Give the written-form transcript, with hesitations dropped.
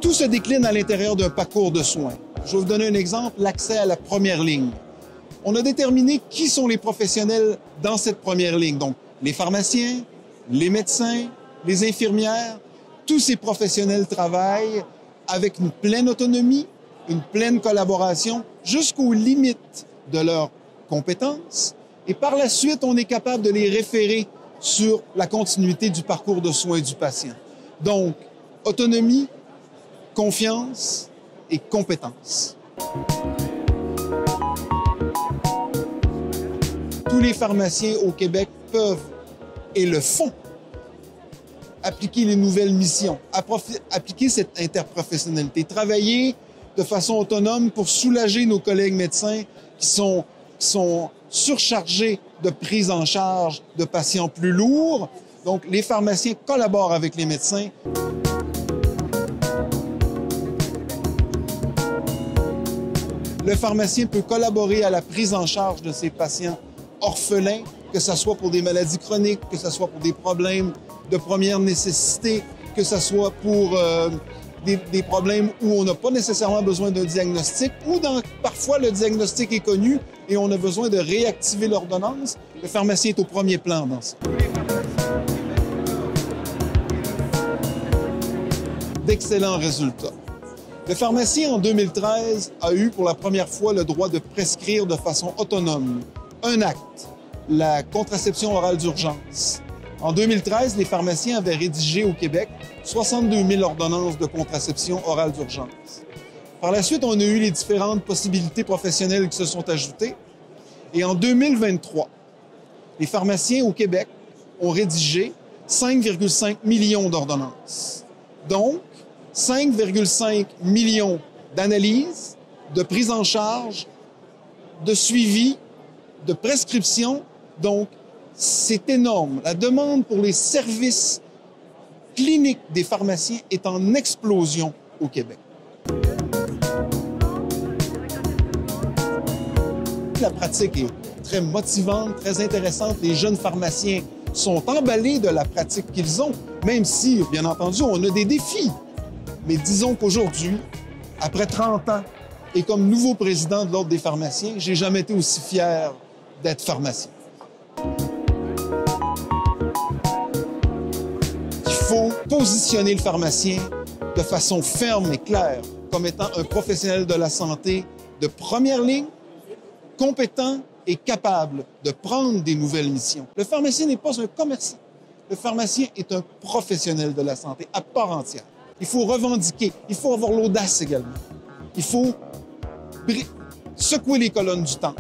Tout se décline à l'intérieur d'un parcours de soins. Je vais vous donner un exemple, l'accès à la première ligne. On a déterminé qui sont les professionnels dans cette première ligne. Donc, les pharmaciens, les médecins, les infirmières, tous ces professionnels travaillent avec une pleine autonomie, une pleine collaboration jusqu'aux limites de leurs compétences. Et par la suite, on est capable de les référer sur la continuité du parcours de soins du patient. Donc, autonomie, confiance et compétence. Tous les pharmaciens au Québec peuvent et le font appliquer les nouvelles missions, appliquer cette interprofessionnalité, travailler de façon autonome pour soulager nos collègues médecins qui sont surchargés de prise en charge de patients plus lourds. Donc, les pharmaciens collaborent avec les médecins. Le pharmacien peut collaborer à la prise en charge de ces patients orphelins, que ce soit pour des maladies chroniques, que ce soit pour des problèmes de première nécessité, que ce soit pour des problèmes où on n'a pas nécessairement besoin d'un diagnostic, ou parfois le diagnostic est connu et on a besoin de réactiver l'ordonnance. Le pharmacien est au premier plan dans ça. D'excellents résultats. Le pharmacien, en 2013, a eu pour la première fois le droit de prescrire de façon autonome un acte, la contraception orale d'urgence. En 2013, les pharmaciens avaient rédigé au Québec 62 000 ordonnances de contraception orale d'urgence. Par la suite, on a eu les différentes possibilités professionnelles qui se sont ajoutées. Et en 2023, les pharmaciens au Québec ont rédigé 5,5 millions d'ordonnances. Donc, 5,5 millions d'analyses, de prise en charge, de suivi, de prescription. Donc, c'est énorme. La demande pour les services cliniques des pharmaciens est en explosion au Québec. La pratique est très motivante, très intéressante. Les jeunes pharmaciens sont emballés de la pratique qu'ils ont, même si, bien entendu, on a des défis. Mais disons qu'aujourd'hui, après 30 ans, et comme nouveau président de l'Ordre des pharmaciens, j'ai jamais été aussi fier d'être pharmacien. Il faut positionner le pharmacien de façon ferme et claire comme étant un professionnel de la santé de première ligne, compétent et capable de prendre des nouvelles missions. Le pharmacien n'est pas un commerçant. Le pharmacien est un professionnel de la santé à part entière. Il faut revendiquer, il faut avoir l'audace également. Il faut secouer les colonnes du temps.